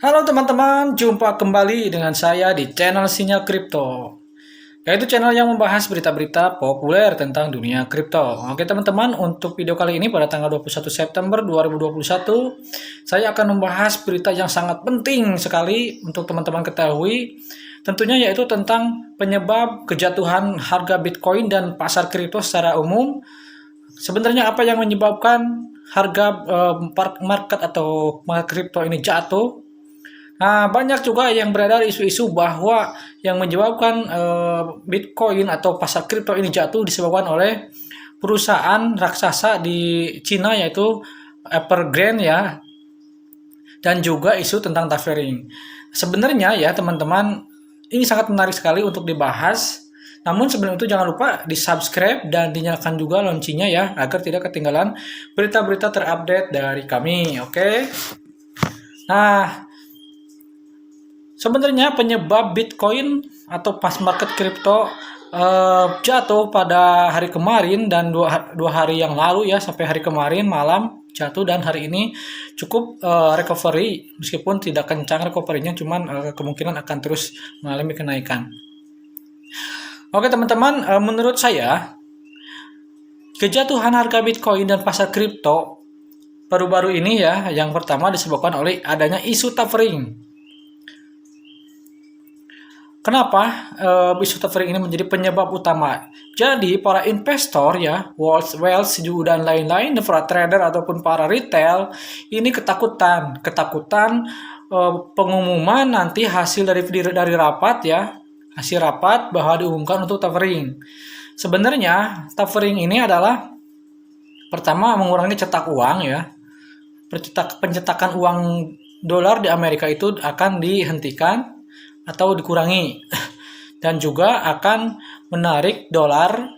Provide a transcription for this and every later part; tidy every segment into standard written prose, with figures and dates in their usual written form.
Halo teman-teman, jumpa kembali dengan saya di channel Sinyal Kripto, yaitu channel yang membahas berita-berita populer tentang dunia kripto. Oke teman-teman, untuk video kali ini pada tanggal 21 September 2021, saya akan membahas berita yang sangat penting sekali untuk teman-teman ketahui, tentunya yaitu tentang penyebab kejatuhan harga Bitcoin dan pasar kripto secara umum. Sebenarnya apa yang menyebabkan harga market atau market kripto ini jatuh? Nah, banyak juga yang beredar isu-isu bahwa yang menyebabkan Bitcoin atau pasar kripto ini jatuh disebabkan oleh perusahaan raksasa di Cina yaitu Evergrande ya, dan juga isu tentang tapering. Sebenarnya ya teman-teman, ini sangat menarik sekali untuk dibahas. Namun sebelum itu jangan lupa di-subscribe dan dinyalakan juga loncengnya ya, agar tidak ketinggalan berita-berita terupdate dari kami, oke? Nah, sebenarnya penyebab Bitcoin atau pas market kripto jatuh pada hari kemarin dan dua hari yang lalu ya, sampai hari kemarin malam jatuh dan hari ini cukup recovery, meskipun tidak kencang recovery-nya, cuman kemungkinan akan terus mengalami kenaikan. Oke teman-teman, menurut saya kejatuhan harga Bitcoin dan pasar kripto baru-baru ini ya, yang pertama disebabkan oleh adanya isu tapering. Kenapa isu tapering ini menjadi penyebab utama? Jadi para investor ya, wealth dan lain-lain, para trader ataupun para retail ini ketakutan pengumuman nanti hasil dari rapat ya, hasil rapat bahwa diumumkan untuk tapering. Sebenarnya tapering ini adalah pertama mengurangi cetak uang ya, pencetakan uang dolar di Amerika itu akan dihentikan atau dikurangi, dan juga akan menarik dolar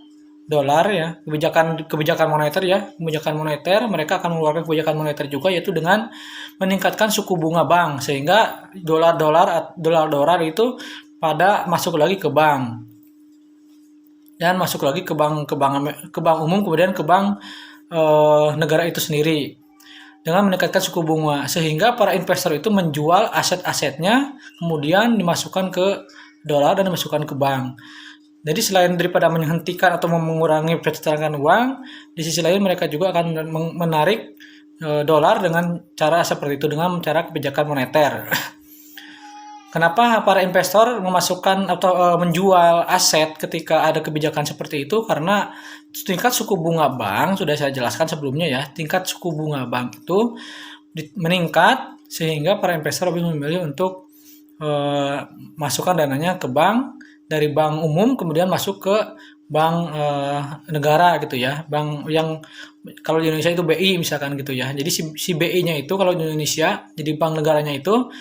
ya, kebijakan moneter mereka akan mengeluarkan kebijakan moneter juga, yaitu dengan meningkatkan suku bunga bank, sehingga dolar itu pada masuk lagi ke bank dan masuk lagi ke bank umum, kemudian ke bank negara itu sendiri dengan meningkatkan suku bunga, sehingga para investor itu menjual aset-asetnya kemudian dimasukkan ke dolar dan dimasukkan ke bank. Jadi selain daripada menghentikan atau mengurangi percetakan uang, di sisi lain mereka juga akan menarik dolar dengan cara seperti itu, dengan cara kebijakan moneter. Kenapa para investor memasukkan atau menjual aset ketika ada kebijakan seperti itu? Karena tingkat suku bunga bank, sudah saya jelaskan sebelumnya ya, tingkat suku bunga bank itu meningkat, sehingga para investor lebih memilih untuk masukkan dananya ke bank, dari bank umum kemudian masuk ke bank negara gitu ya, bank yang kalau di Indonesia itu BI misalkan gitu ya. Jadi si BI-nya itu kalau di Indonesia, jadi bank negaranya itu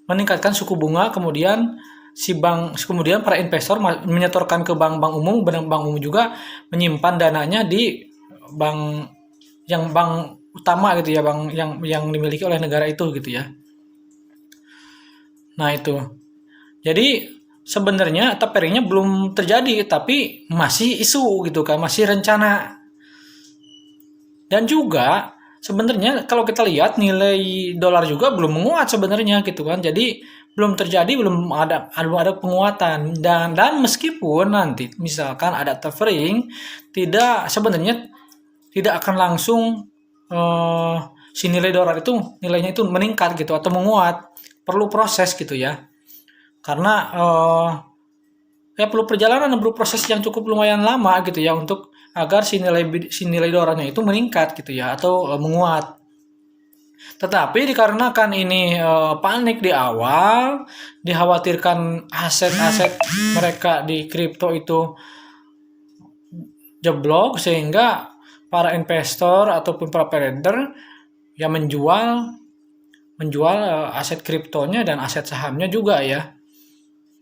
meningkatkan suku bunga, kemudian kemudian para investor menyetorkan ke bank umum, dan bank umum juga menyimpan dananya di bank utama gitu ya, bank yang dimiliki oleh negara itu gitu ya. Nah itu, jadi sebenarnya taperingnya belum terjadi, tapi masih isu gitu kan, masih rencana. Dan juga sebenarnya kalau kita lihat nilai dolar juga belum menguat sebenarnya gitu kan. Jadi belum terjadi, belum ada penguatan, dan meskipun nanti misalkan ada tapering, sebenarnya tidak akan langsung si nilai dolar itu nilainya itu meningkat gitu atau menguat. Perlu proses gitu ya. Karena ya perlu perjalanan dan perlu proses yang cukup lumayan lama gitu ya, untuk agar si nilai dolarnya itu meningkat gitu ya, atau menguat. Tetapi dikarenakan ini panik di awal, dikhawatirkan aset-aset mereka di kripto itu jeblok, sehingga para investor ataupun para trader yang menjual aset kriptonya dan aset sahamnya juga ya,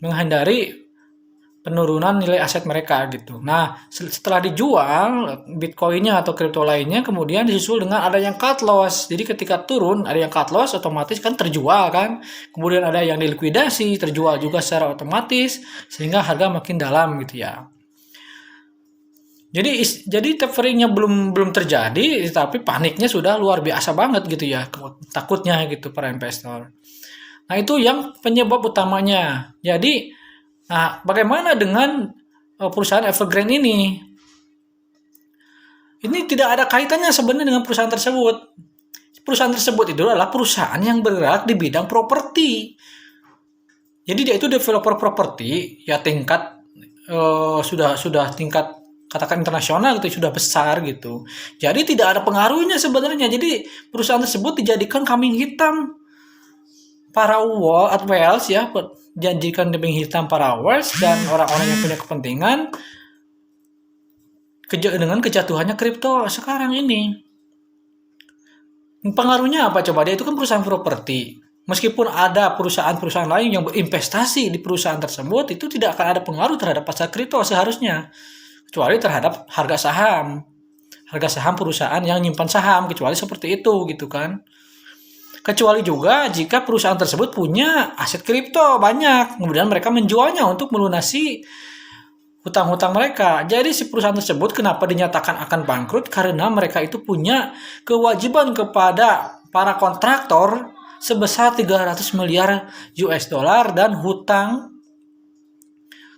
menghindari penurunan nilai aset mereka gitu. Nah, setelah dijual Bitcoinnya atau kripto lainnya, kemudian disusul dengan ada yang cut loss. Jadi ketika turun ada yang cut loss, otomatis kan terjual kan. Kemudian ada yang dilikuidasi, terjual juga secara otomatis, sehingga harga makin dalam gitu ya. Jadi taperingnya belum belum terjadi, tapi paniknya sudah luar biasa banget gitu ya, takutnya gitu para investor. Nah itu yang penyebab utamanya. Jadi, nah bagaimana dengan perusahaan Evergrande ini? Ini tidak ada kaitannya sebenarnya dengan perusahaan tersebut. Perusahaan tersebut itu adalah perusahaan yang bergerak di bidang properti. Jadi dia itu developer properti ya tingkat sudah tingkat katakan internasional gitu, sudah besar gitu. Jadi tidak ada pengaruhnya sebenarnya. Jadi perusahaan tersebut dijadikan kambing hitam para whales ya, dijadikan kambing hitam para whales dan orang-orang yang punya kepentingan dengan kejatuhannya kripto sekarang ini. Pengaruhnya apa coba? Dia itu kan perusahaan properti. Meskipun ada perusahaan-perusahaan lain yang berinvestasi di perusahaan tersebut, itu tidak akan ada pengaruh terhadap pasar kripto seharusnya. Kecuali terhadap harga saham. Harga saham perusahaan yang nyimpan saham, kecuali seperti itu gitu kan. Kecuali juga jika perusahaan tersebut punya aset kripto banyak, kemudian mereka menjualnya untuk melunasi hutang-hutang mereka. Jadi si perusahaan tersebut kenapa dinyatakan akan bangkrut? Karena mereka itu punya kewajiban kepada para kontraktor sebesar 300 miliar US dollar dan hutang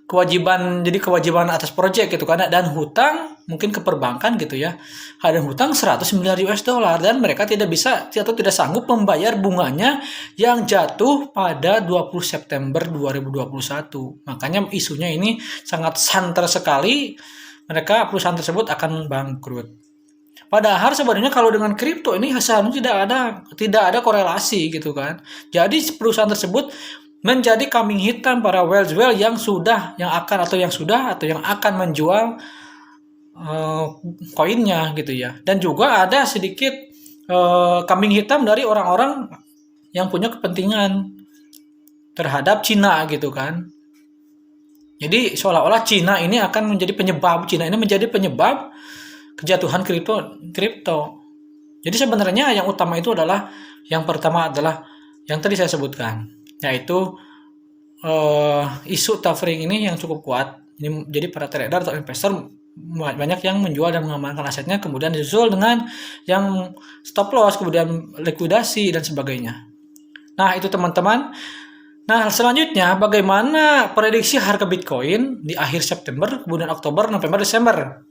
kewajiban atas proyek gitu kan, dan hutang mungkin ke perbankan gitu ya. Ada hutang 100 miliar US dollar dan mereka tidak bisa atau tidak sanggup membayar bunganya yang jatuh pada 20 September 2021. Makanya isunya ini sangat santer sekali, mereka perusahaan tersebut akan bangkrut. Padahal sebenarnya kalau dengan kripto ini seharusnya tidak ada korelasi gitu kan. Jadi perusahaan tersebut menjadi kambing hitam para whale yang akan menjual koinnya gitu ya. Dan juga ada sedikit kambing hitam dari orang-orang yang punya kepentingan terhadap Cina gitu kan. Jadi seolah-olah Cina ini menjadi penyebab kejatuhan kripto. Jadi sebenarnya yang utama itu adalah yang pertama adalah yang tadi saya sebutkan, yaitu isu tapering ini yang cukup kuat. Jadi para trader atau investor banyak yang menjual dan mengamankan asetnya, kemudian disusul dengan yang stop loss, kemudian likuidasi dan sebagainya. Nah itu teman-teman. Nah selanjutnya bagaimana prediksi harga Bitcoin di akhir September, kemudian Oktober, November, Desember.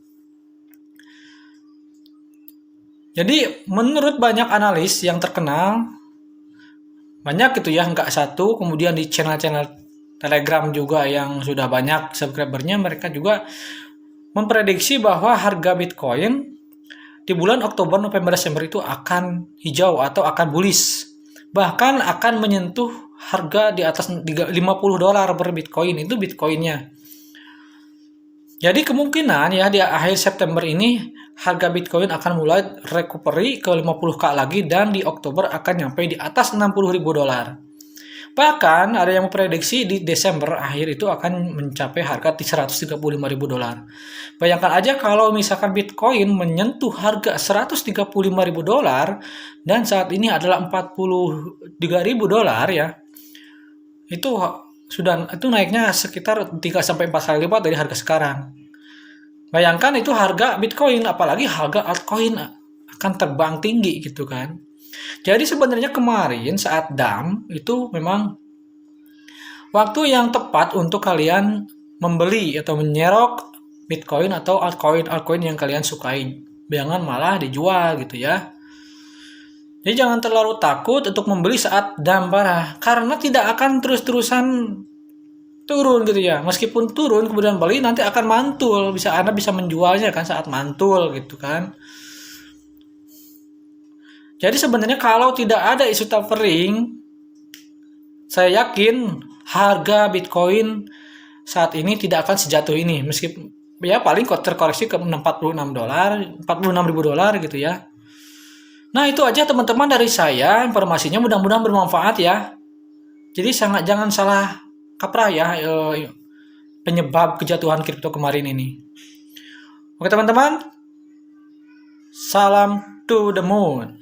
Jadi menurut banyak analis yang terkenal, banyak gitu ya, nggak satu, kemudian di channel-channel Telegram juga yang sudah banyak subscribernya, mereka juga memprediksi bahwa harga Bitcoin di bulan Oktober, November, Desember itu akan hijau atau akan bullish. Bahkan akan menyentuh harga di atas $50 per Bitcoin, itu Bitcoinnya. Jadi kemungkinan ya di akhir September ini harga Bitcoin akan mulai recovery ke 50k lagi dan di Oktober akan nyampe di atas $60.000. Bahkan ada yang memprediksi di Desember akhir itu akan mencapai harga di $135.000. Bayangkan aja kalau misalkan Bitcoin menyentuh harga $135.000 dan saat ini adalah $43.000 ya. Itu naiknya sekitar 3 sampai 4 kali lipat dari harga sekarang. Bayangkan itu harga Bitcoin, apalagi harga altcoin akan terbang tinggi gitu kan. Jadi sebenarnya kemarin saat dump itu memang waktu yang tepat untuk kalian membeli atau menyerok Bitcoin atau altcoin yang kalian sukai. Jangan malah dijual gitu ya. Jadi jangan terlalu takut untuk membeli saat dump parah, karena tidak akan terus-terusan turun gitu ya. Meskipun turun kemudian beli, nanti akan mantul. Anda bisa menjualnya kan saat mantul gitu kan. Jadi sebenarnya kalau tidak ada isu tapering, saya yakin harga Bitcoin saat ini tidak akan sejatuh ini. Meskipun ya paling terkoreksi ke $46 gitu ya. Nah itu aja teman-teman dari saya, informasinya mudah-mudahan bermanfaat ya. Jadi jangan salah kaprah ya penyebab kejatuhan kripto kemarin ini. Oke teman-teman, salam to the moon.